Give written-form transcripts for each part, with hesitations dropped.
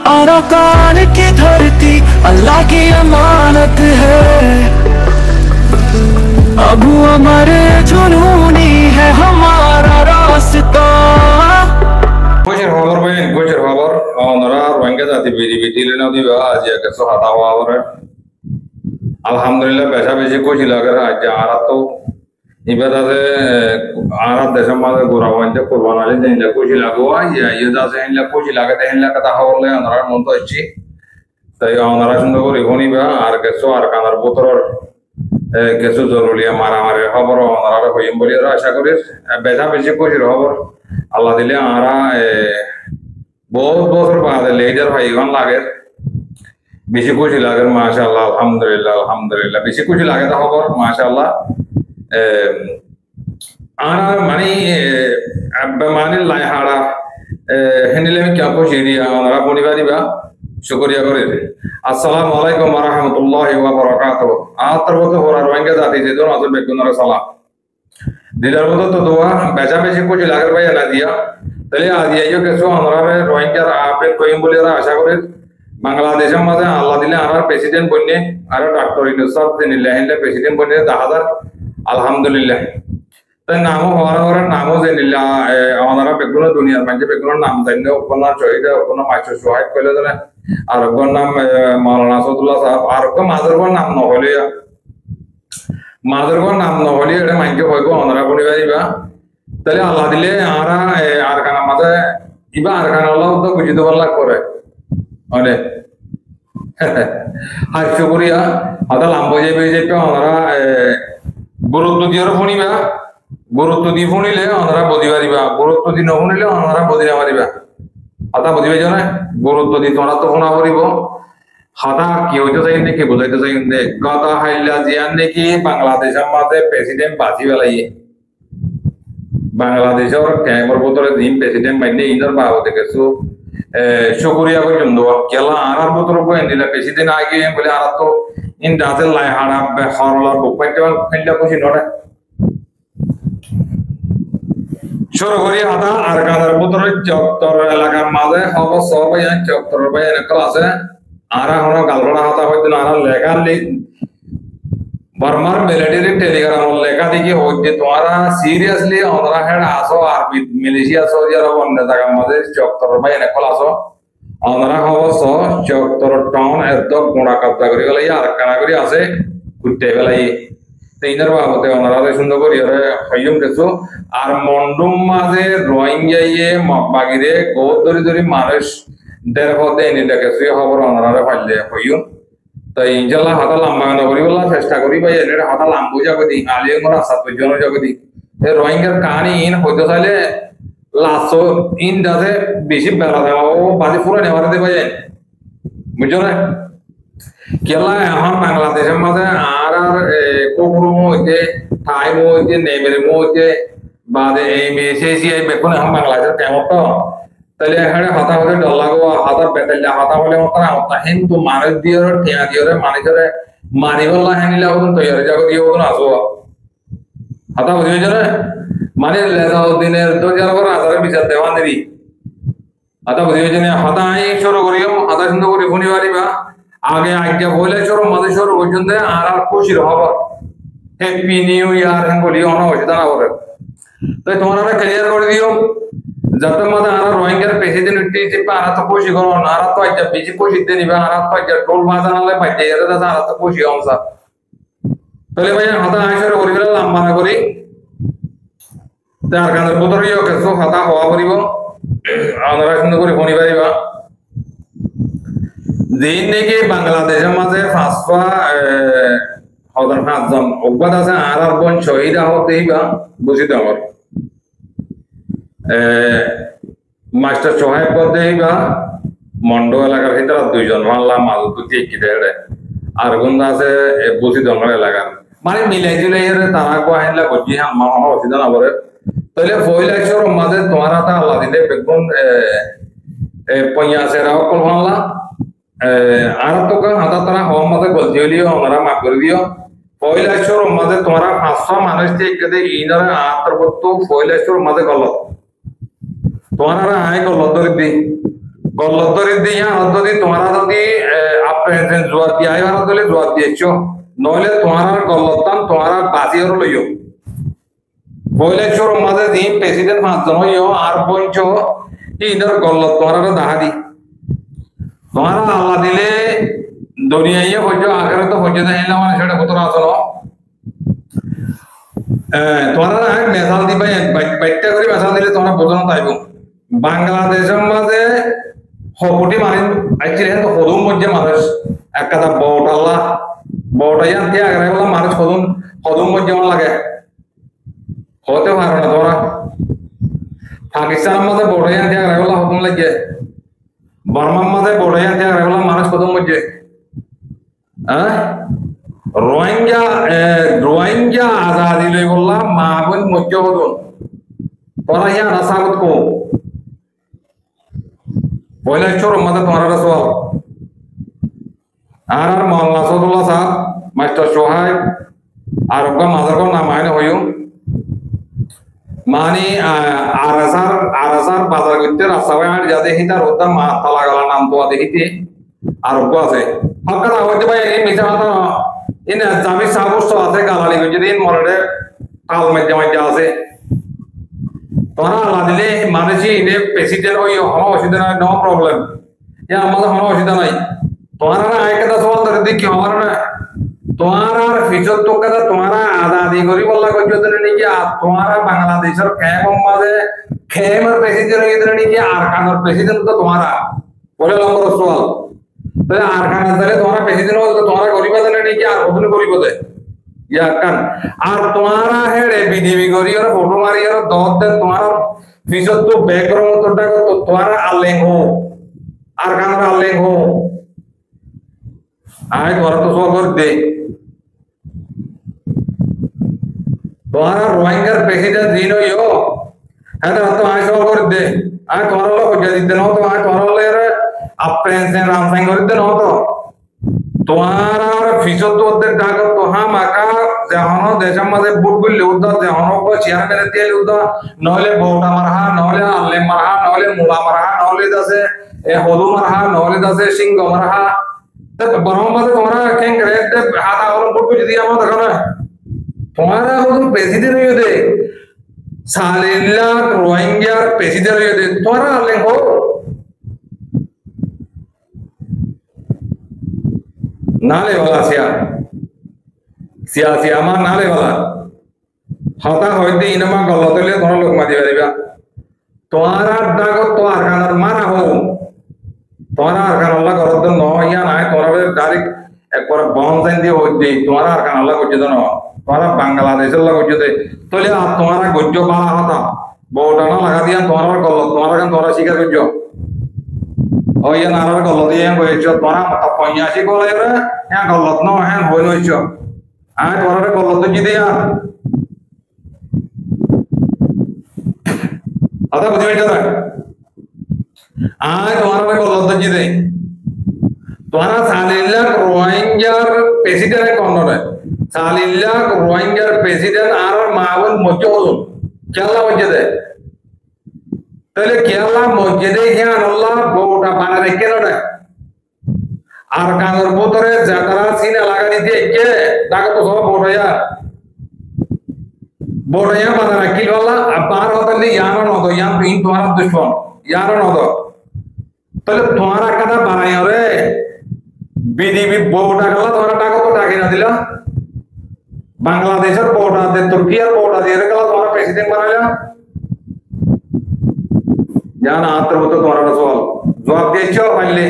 Arakan की धरती अल्लाह की अमानत है। अबू अमर जुनूनी है हमारा रास्ता। Kuchir habor, onorar wanga jati bidi lena diba aji ke so hata habor. Alhamdulillah besha beshi kuchil agar aji arat to ibada se arat desam made gura wanja kurban ali den la kuchil agwa ya yeda se la kuchil agate hen la kata habor le onorar monto achi. Tai onorar sundo kori honi ba ar ke so ar kanar putror কিছু জরুরি মারামারি খবর ওনারা হইম বলি আশা করি বেশা বেশি খুশির খবর আল্লাহ দিলে আমরা বহুত বছর বাদে লেজার ভাইগন লাগে বেশি খুশি লাগে মাশাআল্লাহ আলহামদুলিল্লাহ বেশি খুশি লাগে তা খবর মাশাআল্লাহ আমরা মানে লাই হাড়া হেনিলে আমি क्या খুশি দিয়া ওনারা পরিবারিবা शुक्रिया करे अस्सलाम वालेकुम व रहमतुल्लाहि व बरकातहू आतरबत होरार वंगे जाती से दोनों से बेकुनर सलाम दिलर बतो तो दुआ बेचा बेची कुछ लागर भाई ना दिया तले आ दिया यो केसो हमरा में रोहिंग्या आपे कोई बोले रा आशा करे बांग्लादेश में अल्लाह दिले आर प्रेसिडेंट बन्ने आर डॉक्टर इनुसाफ दिन लेहले प्रेसिडेंट बन्ने 10000 अल्हम्दुलिल्लाह तो नामो हमारा नामो जेनिल्ला हमारा बेकुनर दुनिया में जे बेकुनर नाम जन्ने उपना चोइदा उपना माचो सुहाग कोले दले আর ওর নাম মাওলানা সাদুল্লাহ সাহেব আর ওর মাদারগর নাম নহলে এটা মাইকে হইব ওনারা পরিবারিবা তাহলে আল্লাহ দিলে আমরা আর কানা মাঝে ইবা আর কানা আল্লাহ তো বুঝিতে পারলা করে মানে আর শুকরিয়া আদা লাম্বো যাবে যে ওনারা গুরুত্ব দিয়ে শুনিবা গুরুত্ব দিয়ে শুনিলে ওনারা বদিবারিবা গুরুত্ব দিয়ে নশুনিলে ওনারা বদিরা মারিবা হাতা বুঝিবে জানা গুরুত্ব দি তোমরা তো শোনা করিব হাতা কি হইতে চাই নাকি বুঝাইতে চাই কথা হাইলা জিয়ান নাকি বাংলাদেশের মাঝে প্রেসিডেন্ট বাজি বেলাইয়ে বাংলাদেশের ক্যামের বোতলে দিন প্রেসিডেন্ট মাইনে ইন্দর বাবু দেখেছো শুকরিয়া করি দোয়া কেলা আনার বোতল কই দিলা প্রেসিডেন্ট আগে বলে আর তো ইন দাজের লাই হাড়া হরলা বুকপাইতে ফেললা খুশি নড়ে শুরু করি হাতা আর কাদার পুত্রের চক্তর এলাকার মাঝে হব সব চক্তর ক্লাসে আর হলো গালবড়া হাতা হইতে না লেখার বর্মার মিলিটারি টেলিগ্রাম লেখা দেখি হইতে তোমরা সিরিয়াসলি ওরা হেড আসো আর মালয়েশিয়া সৌদি আরব অন্য জায়গার মাঝে চক্তর ক্লাস ওরা হব চক্তর টাউন এত গোড়া কবজা করে গেলে আর কানা করে আছে কুটে বেলাই তিনর বাবতে ওনারা সুন্দর করি হইম কিছু আর মন্ডুম মাঝে রোহিঙ্গাইয়ে বাগিরে গোদ ধরি মানুষ দেড় পদে এনে দেখেছি খবর ওনারা ফাইলে হইম তো ইনশাল্লাহ হাতা লম্বা করি বলা চেষ্টা করি ভাই এনে হাতা লাম্বু জগতি আলিয়ে মোরা সাতজন জগতি এই রোহিঙ্গার কাহিনী ইন হইতে চাইলে লাস্ট ইন দাসে বেশি বেলা দেওয়া ও বাজি পুরো নেওয়ার দেবে বুঝছো না কেলা এখন বাংলাদেশের মাঝে আর কুকুর মধ্যে ঠাই মধ্যে নেমের মধ্যে বাদে এই মেসেজি বেকুন এখন বাংলাদেশের কেমন তো তাহলে এখানে হাতা হলে ডল্লা গো হাতার বেতাল্লা হাতা হলে ওরা হতা কিন্তু মানুষ দিয়ে ঠেয়া দিয়ে মানুষের মারিবল্লা হেনিলা হতো তৈরি জায়গা দিয়ে হতো আসো হাতা বুঝবে না মানে দিনের 2000 বিচার দেওয়া দেবি হাতা বুঝবে না হাতা শুরু করি হাতা সুন্দর করে শুনি পারিবা আগে আজ্ঞা বলে চলো মাঝে শুরু পর্যন্ত আর খুশির খবর হ্যাপি নিউ ইয়ার বলি অনবসিত না করে তাই তোমরা ক্লিয়ার করে দিও যাতে মাঝে আর রোহিঙ্গার প্রেসিডেন্ট যে আর তো খুশি করো না আর তো আজ্ঞা বেশি খুশি দিয়ে নিবে আর তো আজ্ঞা টোল বাজানালে পাইতে এর দাদা আর তো খুশি অংশ তাহলে ভাই হাতা শুরু করি গেলে লম্বা না করি তার কারণে বোতরিও কিছু হাতা হওয়া করিব আমরা সুন্দর করে শুনি পারিবা দিন নাকি বাংলাদেশের মাঝে পাঁচটা হজন 5জন অজ্ঞাত আছে আর বোন শহীদ হতেই বা বুঝিতে আমার মাস্টার সোহাইব পদেই বা মন্ড এলাকার ভিতরে 2জন মাল্লা মাল দুটি কি দেড়ে আর গুন্ডা আছে বুঝিতে আমার এলাকার মানে মিলাই জুলাই তারা গো আইনলা বুঝি আমার অসুবিধা না করে তাহলে ফয়লাইছর মাঝে তোমারা তা আল্লাহ দিলে বেগুন পইয়া আছে রাও কলমাল্লা আর তো হাতা তারা হওয়া মাঝে গলতি হলিও ওনারা মাফ করে দিও ফয়লাইছর মাঝে তোমরা 500 মানুষ থেকে ইনারা আতরবত ফয়লাইছর মাঝে গলত তোমরা আয় গলত ধরে দি গল্লতরি দিয়া যদি তোমারা যদি আপনি জোয়ার দিয়া এবার দলে জোয়ার দিয়েছো নইলে তোমার গল্লতাম তোমার বাজির লইও বইলে চোর মাঝে দিন প্রেসিডেন্ট পাঁচজন হইও আর পঞ্চ ইনর গল্লত তোমার দাহাদি তোমার আল্লাহ দিলে দুনিয়ায় হইজ আখেরে তো হইজ দেখিলা মানে সেটা কত আসলো তোমার মেসাল দিবা বাইটটা করে মেসাল দিলে তোমরা বোঝানো তাইব বাংলাদেশের মাঝে হকুটি মানে আইছিলেন তো হদুম মধ্যে মানুষ এক কথা বউটাল্লা বউটাই আনতে আগে বলা মানুষ হদুম মধ্যে লাগে হতে পারো না তোমরা পাকিস্তানের মাঝে বউটাই আনতে আগে বলা হদুম লাগে বর্মার মাঝে বউটাই আনতে আগে বলা মানুষ হদুম মধ্যে হ্যাঁ রোহিঙ্গা আজাদি লই বললা মা বোন মধ্যে হদুন তোরা ইয়া নাসাগত কো বইলে চোর মাঝে তোমার সওয়াল আর মাওলানা সাদুল্লাহ সাহেব মাস্টার সোহাইব আর ওকা মাজার নাম আইনে হইও মানে আরাসার বাজার করতে রাস্তা বাইরে যা দেখি তার ওটা মা তালা গালা নাম তো দেখিতে আর ওকা আছে হকার হইতে ভাই এই মিছা কথা ইনে জামি সাবস্ত আছে গালালি যদি মরডে কাল মধ্যে আছে তোরা আল্লাহ দিলে মানুষই ইনে প্রেসিডেন্ট হইও কোনো অসুবিধা নাই নো প্রবলেম ইয়া আমাদের কোনো অসুবিধা নাই তোমার আয়কাটা সওয়াল ধরে দেখি আমার না তোমার ফিজত তো কথা তোমার আজাদি করি বললা কই যদি নাকি তোমার বাংলাদেশের কেমন মাঝে খেমের প্রেসিডেন্ট হই যদি নাকি আর কানোর প্রেসিডেন্ট তো তোমার বলে নম্বর সওয়াল তাহলে আর কান ধরে তোমার প্রেসিডেন্ট হল তো তোমার গরিবা জানে নাকি আর ওদিন গরিব দে ইয়া কান আর তোমার হেড়ে বিডিবি করি আর ফটো মারি আর দত দে তোমার ফিজত তো ব্যাকগ্রাউন্ড তোটা তো তোমার আলেং হো আর কানোর আলেং হো আয় তোরা তো সব করে দে তোরা রোহিঙ্গার প্রেসিডেন্ট দিন হইও হ্যাঁ তো আয় সব করে দে আয় তোরা লোক যদি দেন তো আয় তোরা লের আপেন্সেন রামসাইন করে দেন তো তোমার ফিসত তো ওদের ডাক তো হ্যাঁ মাকা যেহনো দেশের মাঝে বুট গুলি উদ্দা যেহনো কো চেয়ার মেরে তেল উদ্দা নহলে বউটা মারহা নহলে আল্লে মারহা নহলে মুলা মারহা নহলে দাসে এ হদু মারহা নহলে দাসে সিংহ মারহা বরং মাঝে তোমরা কেন করে হাত আওরম বুট যদি আমার দেখো না তোমারা হলো প্রেসিডেন্ট হইও দে সালিল্লা রোহিঙ্গার প্রেসিডেন্ট হইও দে তোমরা আল্লে হো নালে वाला সিয়াসি আমার নালে वाला হতা হইতে ইনমা গলতলে কোন লোক মাদি পারিবা তোমার দাগ তো আর কানার মারা হো তোমার আর কান আল্লাহ করত ন ইয়া নাই তোমার ডাইরেক্ট একবার বন্ধ দেন দিয়ে হইতে তোমার আর কান আল্লাহ করতে ন তোমার বাংলাদেশের লোক করতে তাহলে আর তোমার গজ্জ পালা হতা বউটা না লাগা দিয়া তোমার গল তোমার কান তোরা স্বীকার করছো ওই নারার গলত দিয়ে কইছো তোরা মত পঞ্চাশি বলে রে হ্যাঁ গলত ন হ্যাঁ হইল হইছো আয় তোরা গলত কি দিয়া আদা বুঝি হইছো না আয় তোরা গলত কি দে তোরা সালিল্লাহ রোহিঙ্গার প্রেসিডেন্ট কোন রে সালিল্লাহ রোহিঙ্গার প্রেসিডেন্ট আর মাউল মজুল কেলা হইছে দে তাহলে কেলা মসজিদে গিয়ে আল্লাহ বউটা বানা রেখে না আর কানের ভিতরে যারা সিনে লাগানি দিয়ে কে তাকে তো সব বড়য়া বানা রাখি বলা বার হতে ইয়ানো নদ ইয়ান তিন তোমার দুশ্মন ইয়ানো নদ তাহলে তোমার কথা বানাই রে বিডিবি বউটা গেল তোমার টাকা তো টাকা না দিলা বাংলাদেশের বউটা দে তুর্কিয়ার বউটা দিয়ে গেল তোমার প্রেসিডেন্ট বানাইলা জানা আত্মর মতো তোমার সওয়াল জবাব দিয়েছো পাইলে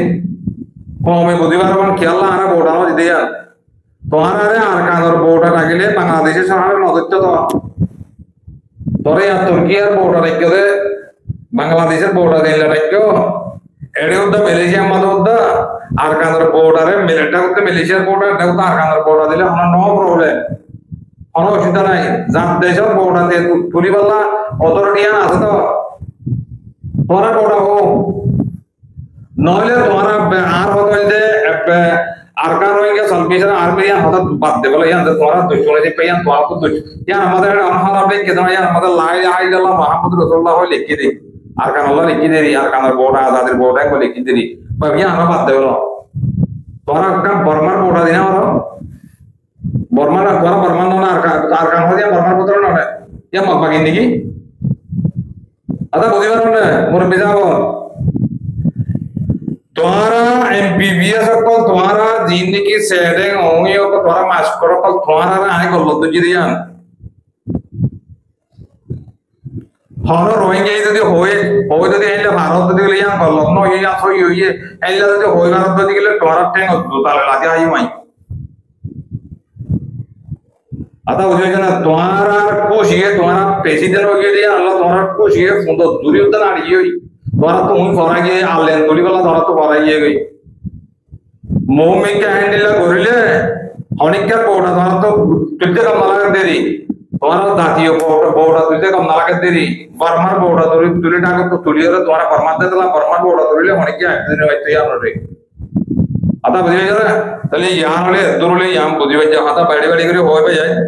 কমে বুঝিবার কোন খেয়াল না আরা বউটা দিতে যা তোমার আরে আর কানর বউটা লাগিলে বাংলাদেশের শহরের নজরত তো তোরে আর তুর্কিয়ার বউটা রাখো দে বাংলাদেশের বউটা দিলে রাখো এড়ে উদ্দা মালয়েশিয়া মধ্যে উদ্দা আর কানর বউটারে মিলেটা করতে মালয়েশিয়ার বউটা দেউতা আর কানর বউটা দিলে কোনো নো প্রবলেম কোনো অসুবিধা নাই যার দেশের বউটা দিয়ে তুলি পাল্লা অথরিটি আছে তো তোরা বড় হো নইলে তোরা আর হতে আর কার হইগে সলবিশন আর্মি হঠাৎ বাদ দে বলে ইয়ান তোরা দুশো যে পেয়ান তোরা তো দুশ ইয়ান আমাদের আনহার আপনি কেন ইয়ান আমাদের লা ইলাহা ইল্লাল্লাহ মুহাম্মদুর রাসূলুল্লাহ লিখে দে arkan Allah likhi deri arkan boda azadir boda ko likhi deri bagi ana bad delo tora ka Burmar boda dina oro Burmar tora Burman no arkan ho dia Burmar putra no ya mak bagi niki ada budibar ne mur bijabo तुम्हारा MBBS को तुम्हारा जिंदगी setting होंगे और तुम्हारा master को तुम्हारा ना आए को लोग जी दिया हर रोएंगे ये तो होए होए तो ये भारत तो दिले यहाँ को लोग नो ये यहाँ सो ये ऐला तो होए भारत तो दिले तुम्हारा टेंग तो ताले लाते आई माई आता उसे जो ना तुम्हारा कुछ ये तुम्हारा प्रेसिडेंट हो गया दिया अल्लाह तुम्हारा कुछ ये फोन तो दूरी उतना आ रही है द्वारा तो उन फौरा के आलेन गोली वाला द्वारा तो फौरा ये गई मुंह में क्या हैंडल गोरिले होने क्या कोड़ा द्वारा तो तुझे कम नाला कर दे रही द्वारा दातियों कोड़ा तुझे कम नाला कर दे रही बर्मर कोड़ा तुझे टाके तो तुझे रे द्वारा परमात्मा तला बर्मर कोड़ा तुझे होने क्या हैंडल नहीं तो यार रे आता बुझे जरा तले यहाँ वाले दूर वाले यहाँ बुझे बच्चे आता बैठे बैठे करे होए पे जाए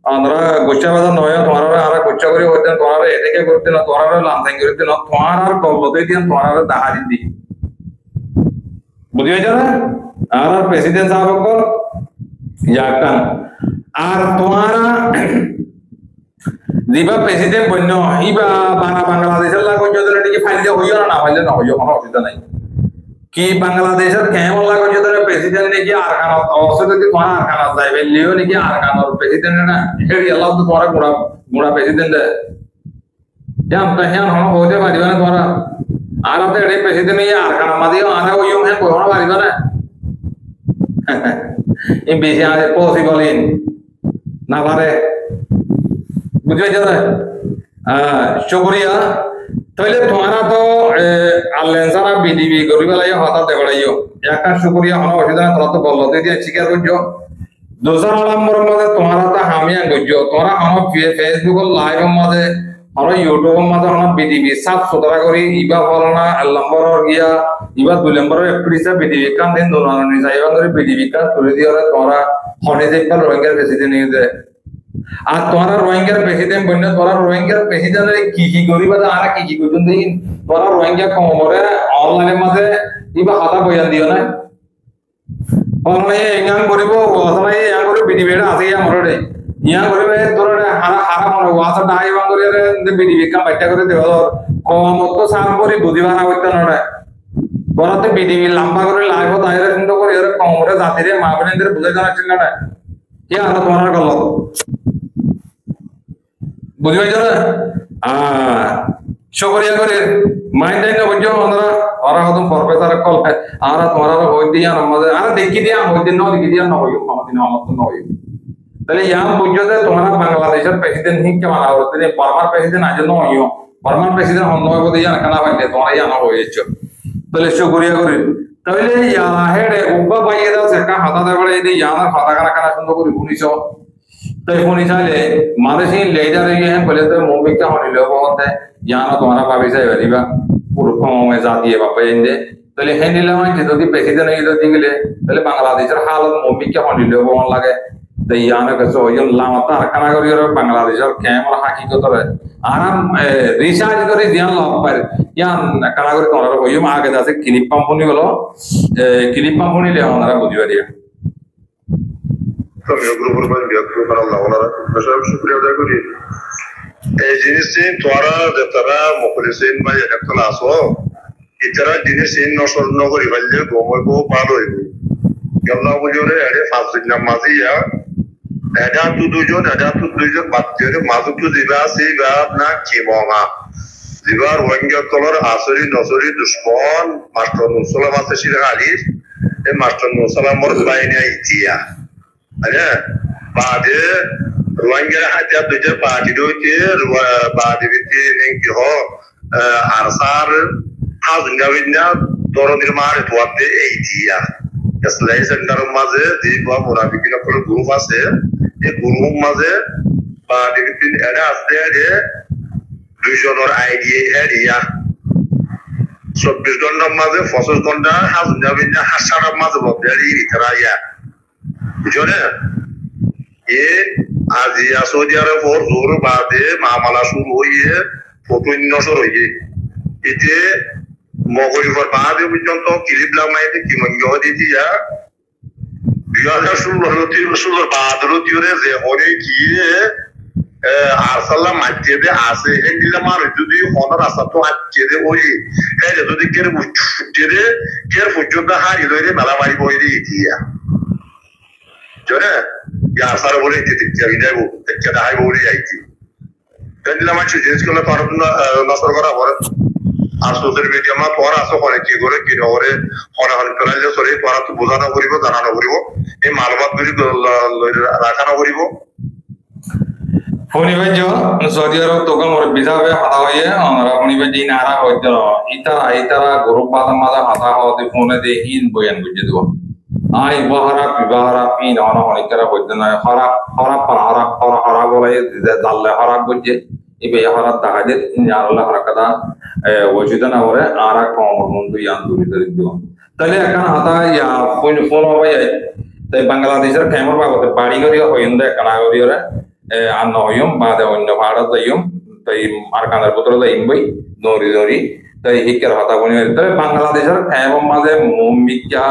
अंदर गुच्छा वाला नोया तुम्हारा आरा गुच्छा करे होते हैं तुम्हारा ऐसे क्या करते ना तुम्हारा लांसिंग करते ना तुम्हारा कॉल होते हैं तुम्हारा दाहारी दी बुझे जरा आरा प्रेसिडेंट साहब को याकन आर तुम्हारा दीपा प्रेसिडेंट बनो इबा बांग्लादेश ला को जो तो की फाइल हो यो ना फाइल ना हो यो कोनो असुविधा नहीं कि बांग्लादेश केमन लागो जो तो प्रेसिडेंट ने की आरकान औसत की तुम्हारा आरकान जाय लियो ने की आरकान और प्रेसिडेंट ना हेडी अल्लाह तो तुम्हारा गुड़ा गुड़ा प्रेसिडेंट है या हम कहीं हम हो जाए बारी बना तुम्हारा आरा तो हेडी प्रेसिडेंट ये आरकान मादी आरा वो यूं है कोई होना बारी बना इन बेचे आने पॉसिबल इन ना बारे मुझे जरा शुक्रिया তাহলে তোমারা তো আলেনসারা বিডিবি গরিবালা ইয়া হতা দেবড়াইও একটা শুকরিয়া হনো অসুবিধা তোরা তো বললো দিয়ে স্বীকার করছো দোসর নম্বর মধ্যে তোমরা তো হামিয়া গজ্জো তোমরা হনো ফেসবুক লাইভ মধ্যে হনো ইউটিউব মধ্যে হনো বিডিবি সাফ সুতরা করি ইবা বলনা নম্বর গিয়া ইবা 2 নম্বর এপিসোড বিডিবি কান দিন দোনানো নি যাইবা করে বিডিবি কা তুলে দিওরে তোমরা হনে দেখবা রোহিঙ্গার প্রেসিডেন্ট নিয়ে দে আর তোরা রোহিঙ্গার প্রেসিডেন্ট বন্য তোরা রোহিঙ্গার প্রেসিডেন্টের কি গরিবা আরা কি করুন দিন তোরা রোহিঙ্গা কমরে অনলাইনের মাঝে ইবা হাতা বয়ান দিও না অনলাইনে এঙ্গাম করিব অনলাইনে এঙ্গাম করিব বিডিবেড়া আছে ইয়া মররে ইয়া করিবে তোরা হারা হারা মনে ওয়াসা ডাই বাঙ্গরে বিডিবি কাম বাইটা করে দেব কমত সাম করি বুঝিবা না হইতা নড়ে তোরাতে বিডিবি লম্বা করে লাইভ দাইরে সুন্দর করে এর কমরে জাতিরে মা বোনদের বুঝাই জানা ছিল না কি আর তোমার গল বুঝিবা যারা শুকরিয়া করে মাইন্ডাই না বুঝো আমরা ওরা হতম প্রফেসর কল আরা তোমারা হই দিয়া আমাদের আরা দেখি দিয়া হই দিন না দেখি দিয়া না হই আমাদের আমার তো নয় তাহলে ইয়াম বুঝো যে তোমরা বাংলাদেশের প্রেসিডেন্ট হি কেমন আর ওদের বর্মার প্রেসিডেন্ট আজ নয় বর্মার প্রেসিডেন্ট হন নয় বলে জানা কানা বাইলে তোমরা ইয়া না হইছো তাহলে শুকরিয়া করে তাহলে ইয়া হেডে উবা বাইয়ে দাও সেটা হাতা দেবড়ে এই ইয়ানা হাতা কানা কানা সুন্দর করে শুনিছো तो फोन चाले मानसिक लेजा रही है बोले तो मूवी क्या होने लगा बहुत है यहाँ तुम्हारा भाभी से वरीबा पुरुषों में जाती है बापा इंदे तो ले हैंडल लावां जितो की प्रेसिडेंट नहीं तो दिंगले तो ले बांग्लादेश र हालत मूवी क्या होने लगा बहुत लगे तो यहाँ का सो ये लामता रखना करियो रे बांग्लादेश और कैमरा हाकी को तो आराम रिचार्ज करे ध्यान लाभ पर यहाँ कला करे तुम्हारा कोई हम आगे जासे क्लिप पंपुनी बोलो क्लिप पंपुनी ले हमारा बुझिया दिया গ্রুপের উপর বিরক্ত করা লাগলা সব শুকরিয়া আদায় করি এই জিনিসটি তোরা যেতারা মুখলিসিন বা একটা আসো ইতারা জিনিস ইন নসর নগরী বললে গোমর গো ভালো হইবে আল্লাহ বুঝরে আরে পাঁচ দিন নামাজিয়া এটা তো দুইজন বাচ্চারে মাজুক দিবা সিবা না কিমা দিবার ওয়াঙ্গা কলর আসরি নসরি দুশমন মাস্টার মুসলমান আছে শিরা আলিফ এই মাস্টার মুসলমানর বাইনা ইতিয়া আরে বাদে রোহিঙ্গা হাতিয়া দুইটা পার্টি রইতে বাদে বিতে নেকি হ আরসার হাজঙ্গাবিনা দরনের মারে তোয়াতে এইতিয়া ইসলাই সেন্টার মাঝে দিবা মুনাফিকিন কোন গ্রুপ আছে এই গ্রুপ মাঝে বাদে বিতে এরা আছে রে দুইজনের আইডিয়া এরিয়া 24 ঘন্টার মাঝে 25 ঘন্টা হাজঙ্গাবিনা হাসার মাঝে বদলি ইতরায়া বুঝলে ये आज या सऊदी अरब और जोर बादे मामला शुरू हुई है फोटो नशर हुई है এতে মগরিবর বাদে পর্যন্ত ক্লিপ লাগাইতে কি মঞ্জ দিতিয়া 2016 বাদরতিরে যে হরে কি আরসাল্লাহ মাঝে আছে এগুলা মানুষ যদি অনার আসা তো আজকে ওই হ্যাঁ যদি কের ফুটে কের পর্যন্ত হারি লইরে মেলা মারি বই দিয়ে দিয়া জানে আসার বলে যাবো দেখাই বলে যাইছি তাহলে আমার জিনিস গুলো নষ্ট করা পরে আর সোশ্যাল মিডিয়া মা তোর আসো অনেক কি করে কি করে হরে ফেরাইলে সরে তোরা তো বোঝানো করিব জানানো করিব এই মালবাদ গুলি রাখানো করিব ফোনিবাজ সৌদি আরব তোকে মোর বিজাবে হাতা হয়ে আমরা ফোনিবাজ এই নারা হইতে ইতারা গ্রুপ মাঝে হাতা হওয়াতে ফোনে দিয়ে হিন বয়ান বুঝে দেব আই বহারা বিবাহরা পিন অনা অনেকেরা বলতে নয় হরা বলে জানলে হরা বুঝে ইবে হরা দেখা যায় আল্লাহ হরাকাদা ওষুধ না করে আর কমর মন্দ ইয়ান দূরি দিব তাহলে এখন হাতা ইয়া ফোন হবে তাই বাংলাদেশের ফেমর বাবদ বাড়ি করিয়া হইন দে কানা করিয়া আর নয়ম বাদে অন্য ভাড়া যাইম তাই আর কানার পুত্র যাইম বই দৌড়ি তাই হিকের হাতা বনি তবে বাংলাদেশের ফেমর মাঝে মুমিকা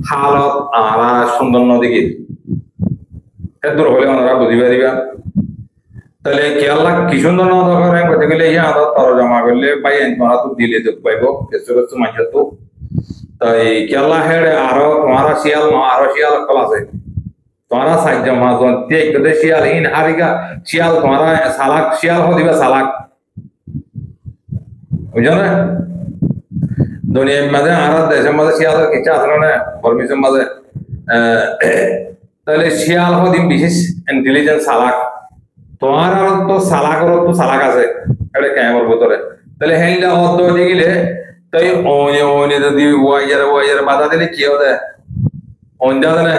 হালত আরা সুন্দর নদীকে দূর হলে ওনারা বুঝি পারিবা তাহলে কেয়াল্লা কি সুন্দর নদ করে কথা গেলে ইয়া আদা তর জমা করলে পাই তোরা তো দিলে দুঃখ পাইব কিছু মাঝে তো তাই কেয়াল্লা হেড়ে আরো তোমারা শিয়াল কল আছে তোমারা সাহায্য মাজন তেক দে শিয়াল ইন হারিগা শিয়াল তোমারা সালাক শিয়াল হো দিবা সালাক বুঝছো না দুনিয়ার মাঝে আর দেশের মাঝে শিয়ালের কিছু আসলো না পারমিশন মাঝে তাহলে শিয়াল হো দিন বিশেষ ইন্টেলিজেন্স সালাক তোমার আর তো সালাক আছে এটা ক্যামের ভিতরে তাহলে হেলটা অর্ধ হয়ে গেলে তাই ওনে যদি ওয়াইয়ার বাধা দিলে কি হবে অঞ্জা দেনে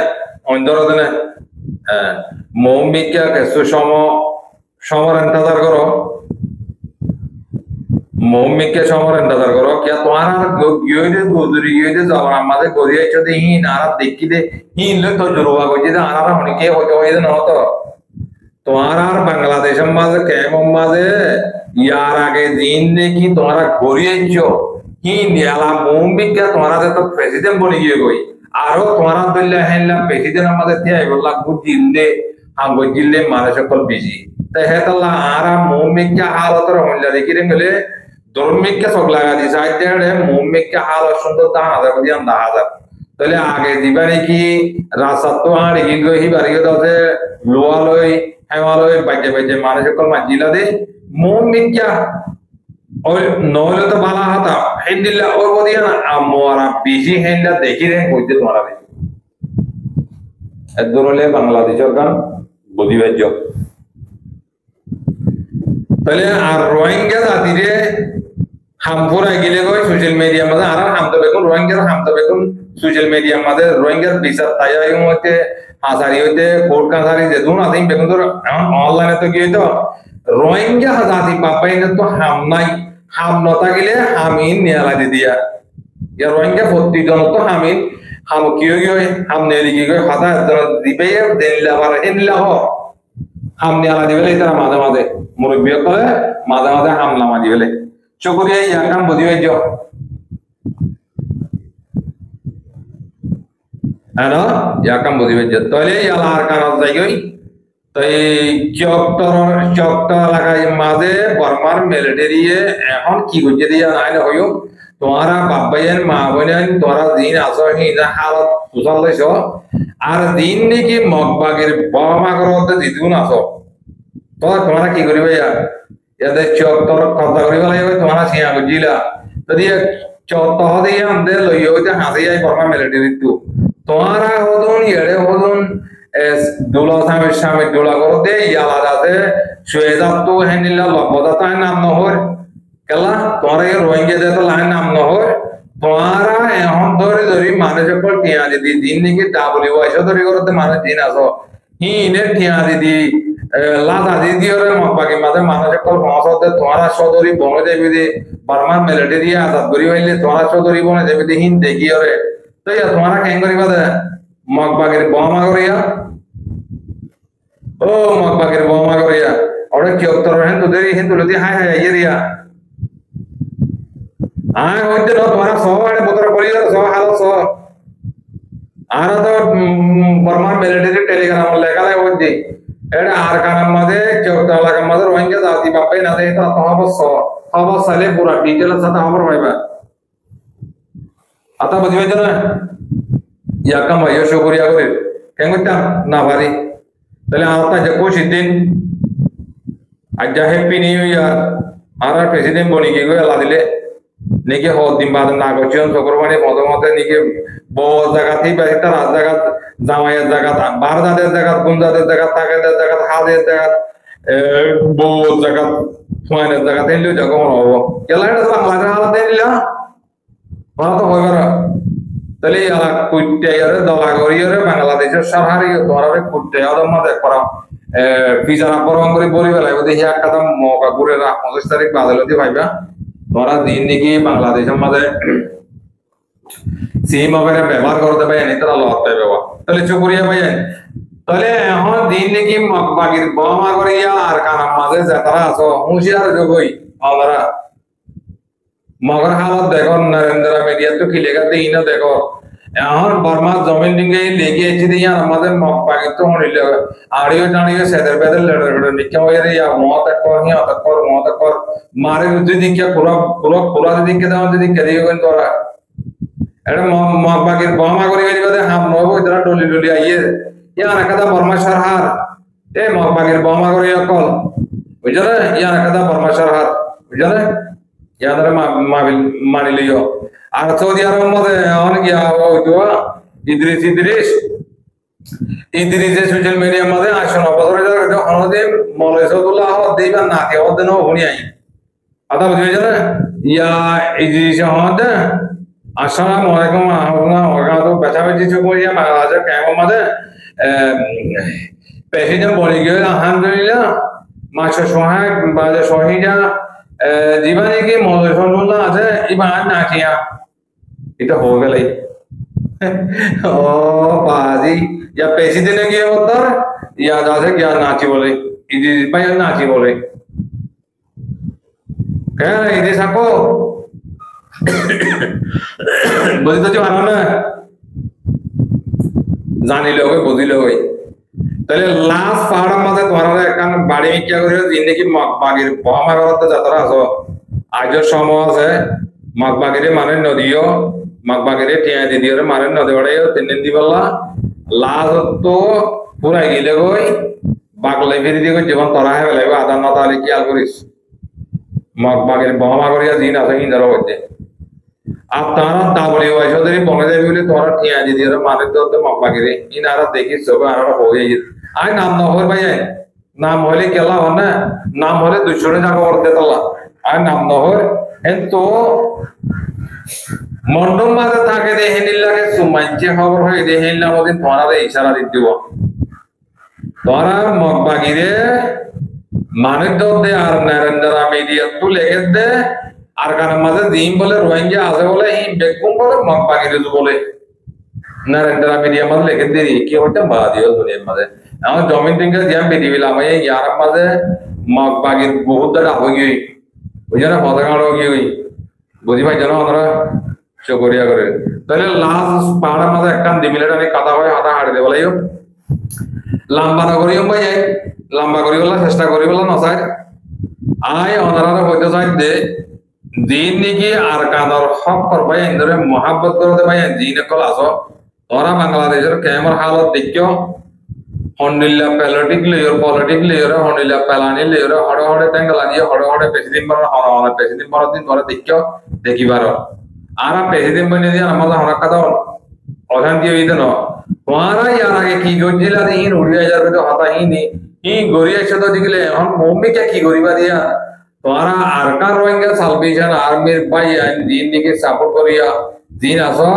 অঞ্জর দেনে মৌমিকা কিছু সমর ইন্তজার করো মৌমিককে সমর ইন্তজার করো क्या तुम्हारा গিয়ে গুজরি গিয়ে যাওয়ার আমাদের গড়িয়ে চলে হিন আর দেখি দে হিন লে তো জরুবা কই যে আনারা হনিকে হয়ে না হতো तुम्हारा बांग्लादेश माजे कैमम माजे यार आगे दिन ने की तुम्हारा गोरिये जो ही नियाला मुंबई क्या तुम्हारा तो प्रेसिडेंट बनी गई कोई आरो तुम्हारा दिल्ली है ना प्रेसिडेंट माजे थे बोला कुछ जिले हम वो जिले माने सकल बिजी तो है तो ला आरा मुंबई क्या हालत रहो ले देखी रेंगले धर्मिक क्या सब लगा दी साइड है मुंबई क्या हालत सुंदर ता आधा बदिया आधा তাহলে আগে দিবারে কি রাসাতো আর ইগো হি বাড়িয়ে দাও লোয়ালই হেমালয় বাজে মানুষ কল মাজিলা দে মুমিকা ওই নলে তো বালা হাতা হেন্দিলা ওর বদিয়া না আমরা বিজি হেন্ডা দেখি রে কইতে তোমারা রে এদরলে বাংলাদেশের গান বদিবাজ্য তাহলে আর রোহিঙ্গা জাতিরে হামপুরা গেলে গই সোশ্যাল মিডিয়া মাঝে আর হামতে বেগুন সোশ্যাল মিডিয়া মাঝে রোহিঙ্গার বিচার তাই হইতে হাজারি হইতে কোর্ট কাছারি যে দুন আছে বেগুন তো অনলাইনে তো গিয়ে তো রোহিঙ্গা জাতি পাপাই না তো হাম নতা গেলে হামিন নিয়ালা দি দিয়া ইয়া রোহিঙ্গা প্রতিজন তো হামিন হাম কিও হাম নেলি গিয়ে খাতা দিবে দেনলা পারে হেনলা হ হাম নিয়ালা দিবেলে তারা মাঝে মুরব্বী করে মাঝে হামলা মারি দিবেলে চকরিয়া ইয়াকাম বুঝিবে যো হ্যাঁ ইয়াকাম বুঝিবে যো তাহলে ইয়ালা আর কারণ যাইগই তাই চকটা লাগাই মাঝে বর্মার মিলিটারিয়ে এখন কি করছে দিয়া নাইলে হইও তোমারা বাবাইন মা বোনেন তোরা দিন আসো হিনা হালত সুসাল লইছ আর দিন নাকি মগবাগের বাবা করতে দিদুন আসো তোমরা কি করিবে ইয়াদের চত্বর কথা করিবা লাগবে তোমারা সিয়া বুঝিলা যদি চত্বর দিয়ে আমাদের লইয়া হইতে হাসি যাই বর্মা মিলিটারি তো তোমারা হদুন এড়ে হদুন দুলা সামনে দুলা করো দে ইয়ালা যাতে সুয়েজাত তো হেনিলা লবদা তাই নাম নহর কেলা তোমরা এই রোহিঙ্গা দে তো লাইন নাম নহর তোমারা এখন ধরে মানুষের পর টিয়া দিদি দিন নাকি ডাবলিউ আইসো ধরে করতে মানুষ দিন আসো হিনে টিয়া দিদি লাদা দিদি ওরে মপাকে মাঝে মানুষের পর পৌঁছতে তোমারা সদরি বনে দেবি দি বর্মা মিলিটারি আজাদ করি হইলে তোমারা সদরি বনে দেবি দি হিন দেখি ওরে তো ইয়া তোমারা কেন করিবা দে মগবাগের বোমা করিয়া ও মগবাগের বোমা করিয়া ওরে কি উত্তর হেন তো দেরি হিন্দু লদি হাই ইয়েরিয়া আয় হইতে না তোমার সহ আড়ে বতর করি সহ হাল সহ আর তো বর্মার মিলিটারি টেলিগ্রাম লেখা লাগে হইতে এটা আর কানার মাঝে চৌদ্দ লাখের মাঝে রোহিঙ্গা জাতি বাপাই না দেয় তা খবর সালে পুরা ডিটেলের সাথে খবর পাইবা আতা বুঝি পাইছো না ইয়া কাম ভাইও শুকরিয়া করে কেন করতাম না পারি তাহলে আতা যে কোশিস দিন আজ হ্যাপি নিউ ইয়ার আর প্রেসিডেন্ট বনি কি গো আলা দিলে নিকে হদ দিন বাদ না করছেন শুক্রবারে মতে নিকে বড় জায়গাতেই বেশি তার জায়গা জামাইয়ের জায়গা বার জাতের জায়গা কোন জাতের জায়গা তাকেদের জায়গা হাদের জায়গা বড় জায়গা ফুয়ানের জায়গা তেল যখন হবো এলা এটা বাংলাদেশের হালাতে নিলা ওরা তো হইবার তাহলে এলা কুইটে দলা করিয়ে বাংলাদেশের সরকারি ধরারে কুইটে ওদের মধ্যে করা ফিজারা পরম করে বলি বেলায় দেখি একটা মৌকা ঘুরে 25 তারিখ বাদলতি ভাইবা তোরা দিন নাকি বাংলাদেশের মাঝে সিম ওভারে ব্যবহার করতে পারে নি তারা লড়তে ব্যবহার তাহলে চুকুরিয়া ভাই তাহলে এখন দিন নাকি বাগির বোমা করিয়া আর কানার মাঝে যাতারা আছো হুঁশিয়ার যোগই আমরা মগর হালত দেখো নরেন্দ্র মিডিয়া তো কি লেখা দিই না দেখো এখন বর্মা জমিন ডিঙ্গে লেগে এসে দিয়ে আমাদের বাগির তো হইলে আড়িও টাড়িও সেদের বেদের লড়ে নিকা হয়ে রে মত কর মারে যদি কে পুরা দিকে দাও যদি কে দিকে কোন তোরা এটা বাগির বোমা করি গেলে হাম নবো ইতরা ডলি আইয়ে ইয়ার একটা বর্মা সরহার এ বাগির বোমা করি কল বুঝলে ইয়ার একটা বর্মা সরহার বুঝলে ইয়াদের মানি লিও আর সৌদি আরব মধ্যে অনেক ইদ্রিস সোশ্যাল মিডিয়ার মধ্যে 8 বছরের অনদিন মৌলাই সদুল্লাহ দিবা না কে ওদিন হুনিয়াই আদা বুঝে না ইয়া ইদ্রিস হতে আসসালামু আলাইকুম ওয়া তো বেচাবেচি চুকিয়া বাংলাদেশের ক্যাম্প মধ্যে প্রেসিডেন্ট বলে গেল আলহামদুলিল্লাহ মাসে সহায় বাজে শহীদা জীবনে কি মৌলাই সদুল্লাহ আছে ইবান নাচিয়া এটা हो गया ओ बाजी या पैसे देने के होता या जैसे क्या नाची बोले इधर भाई नाची बोले क्या इधर सबको बुद्धि तो जो आना ना जाने लोगे बुद्धि लोगे তাহলে লাস্ট পাড়ার মধ্যে তোমার এখন বাড়ি কি করে জিন্দগি বাগির বহমা করতে যাত্রা আছো আজও সময় আছে মাগবাগিরে মানে নদীও মাগবাগিরে টিয়া দিদিওরে মানে নদী বাড়াইও 3 দিন দিবলা লাস্ট তো পুরা গিলে গই বাগলাই ফেরি দিয়ে জীবন তরা হয়ে গেল আদান না তাহলে কি আর করিস মাগবাগিরে বহমা করিয়া দিন আছে ইন্দার হচ্ছে আর তারা দাবলি ওয়াইসদের বনে যাবে বলে তোরা টিয়া দিদিওরে মানে তো মাগবাগিরে ইনারা দেখিস সব আর হয়ে গেছে আই নাম না হর ভাই নাম হলে কেলা হয় না নাম হলে 200 টাকা করতে তালা আর নাম না হর কিন্তু মন্ডম মাঝে থাকে দেহিনিল্লাকে সুমাইছে খবর হয়ে দেহিল্লা মদিন তোরা ইশারা দিতে দিব তোরা মগবাগিরে মানে দে আর নরেন্দ্র মিডিয়া তু লেগে দে আর কারণ মাঝে দিন বলে রোহিঙ্গা আছে বলে এই বেকুম বলে মগবাগিরে বলে নরেন্দ্র মিডিয়া মাঝে লেগে দে কি হতে বাদিও দুনিয়ার মাঝে আমার জমিন দিনকে জ্যাম বেরিয়েলাম এই ইয়ার মাঝে মগবাগির বহুত দাঁড়া হয়ে গই বুঝে না পতাকা হয়ে গই বুঝি ভাই জানো আমরা শুকরিয়া করে তাহলে লাস্ট পাহাড়ের মধ্যে একখান দিমিলেটারি কাদা হয় হাতা হাড়ে দেব লাইও লম্বা না করিও ভাই লম্বা করিওলা চেষ্টা করিওলা নসাই আয় অনারা হইতে চাই দে দিন নাকি আর কাদর হক করবাই ইন্দরে মহাব্বত করতে ভাই দিন কল আসো তোরা বাংলাদেশের কেমন হালত দেখিও হন্ডিল্লা পলিটিক লেয়ার হন্ডিল্লা পেলানি লেয়ার হড়ে হড়ে তেঙ্গলা দিয়ে হড়ে প্রেসিডেন্ট বড় হড়ে প্রেসিডেন্ট বড় দিন তোরা দেখিও দেখিবার আর প্রেসিডেন্ট বনে দিয়ে আমাদের হড়া কথা অধান দিয়ে দিতে ন তোমারা ইয়ার আগে কি করছিল ইন উড়িয়া যাবে তো হতা হিনি ই গড়িয়া তো দিলে এখন মম্মিকে কি করিবা দিয়া তোমারা আর কার রোহিঙ্গা সালভেশন আর্মির ভাই দিন দিকে সাপোর্ট করিয়া দিন আসো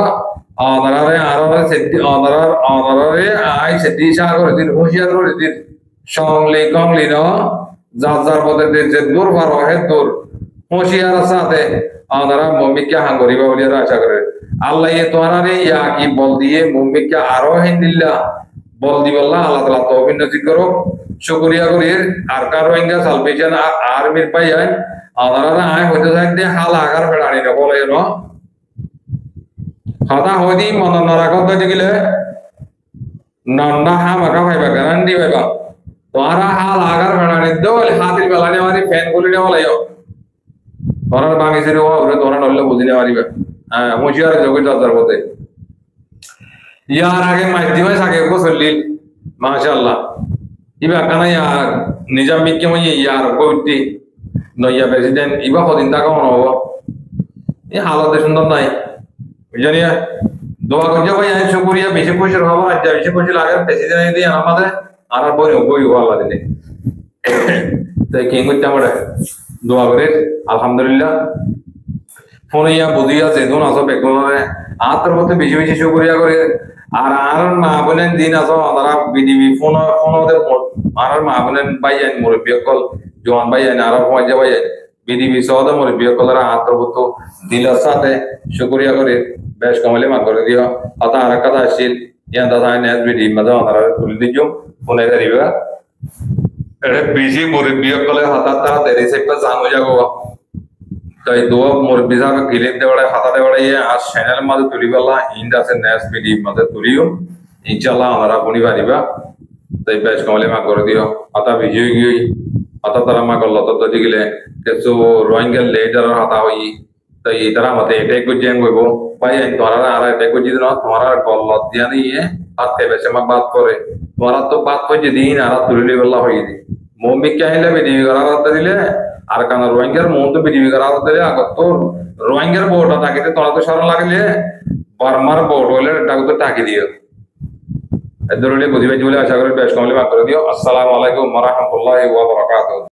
অনারারে আরারে সেটি অনারারে আই সেটি সাগর দিন হুঁশিয়ার করে দিন সংলি কংলি ন যার পদে যে দূর বার হয় দূর হুঁশিয়ার সাথে অনারা মম্মিকে হাঙ্গরিবা বলে আশা করে আল্লাহ তোমারে ইয়া কি বল দিয়ে মম্মিকে আরো হিন্দিল্লা বল দিবল্লা আল্লাহ তাআলা তৌফিক নসিব করো শুকরিয়া করি আর কার রোহিঙ্গা সালভেশন আর্মির ভাই আপনারা আয় হইতে থাকতে হাল আগার ফেড়ানি বলে ন কথা হইদি মন নরাকত দিলে নন্ডা হা মাকা ভাইবা গ্যারান্টি ভাইবা তোরা হাল আগার ফেড়ানি দোল হাতির বেলানি মারি ফ্যান গুলি নেওয়া লাইও তোরা বাঙিসির ওরে তোরা নলে বুঝিনে মারিবে হ্যাঁ মুশিয়ার যোগী দরজার পথে ইয়ার আগে মাধ্যমে থাকে কো চলিল মাশাআল্লাহ ইবা কানা ইয়ার নিজাম বিকে মই ইয়ার কইতি নইয়া প্রেসিডেন্ট ইবা কদিন টাকা হবো এই হালত সুন্দর নাই বুঝানিয়া দোয়া করছে ভাই আমি শুকরিয়া বেশি খুশি হবো আজ বেশি খুশি লাগে প্রেসিডেন্ট দিয়ে আমাদের আর বই বই আল্লাহ দিলে তাই কি করতে আমরা দোয়া করে আলহামদুলিল্লাহ ফোনে ইয়া বুঝিয়া যেদিন আসো বেগুনে আত্মর মধ্যে বেশি বেশি শুকরিয়া করে আর মা বোনের দিন আসো তারা বিডিবি ফোন ওদের আর মা বোনের বাইয়ান মুরব্বী কল জোয়ান বাইয়ান আর পয়জা বাইয়ান বিডিবি সহদ মুরব্বী কলরা আত্মভূত দিলের সাথে শুকরিয়া করে বেশ কমলে মা করে দিও আতা আর কথা আসছিল ইয়া দাদা নেস বিডি মদা আর তুলি দিজো ফোনে করিবা এরে বিজি মুরব্বী কলে হাতা তারা দেরি সে পা জানো যাগো তাই দোয়া মুরব্বী সাহেব গিলে দেওয়াড়ে হাতা দেওয়াড়ে আর চ্যানেল মাঝে তুলিবেলা ইন্ডাসে নেস বিডি মাঝে তুলিও ইনশাআল্লাহ আমরা বনি পারিবা তাই বেশ কমলে মা করে দিও আতা বিজি গই আতা তারা মা করল তো দিগলে কিছু রোহিঙ্গা লেডার হাতা হই তাই তারা মতে এটাই গুজেন গইবো ভাই তোরা আর এটাই গুজি না তোরা গল্ল দিয়া নিয়ে হাতে বেশে মা বাত করে তোরা তো বাত করে দিন আর তুলিলে বেলা হই দি মুম্বই কাহিলে বিডি করা দিলে আর কারণ রোহিঙ্গার মন তো বিডিবি করা দিলে আগত তো রোহিঙ্গার বোর্ডটা থাকিতে তোরা তো সরল লাগলে বার্মার বোর্ড হলে এটাকে তো টাকি দিও এর ধরনের বুঝিবে বলে আশা করি বেশ কমলে মা করে দিও আসসালামু আলাইকুম ওয়া রাহমাতুল্লাহি ওয়া বারাকাতুহু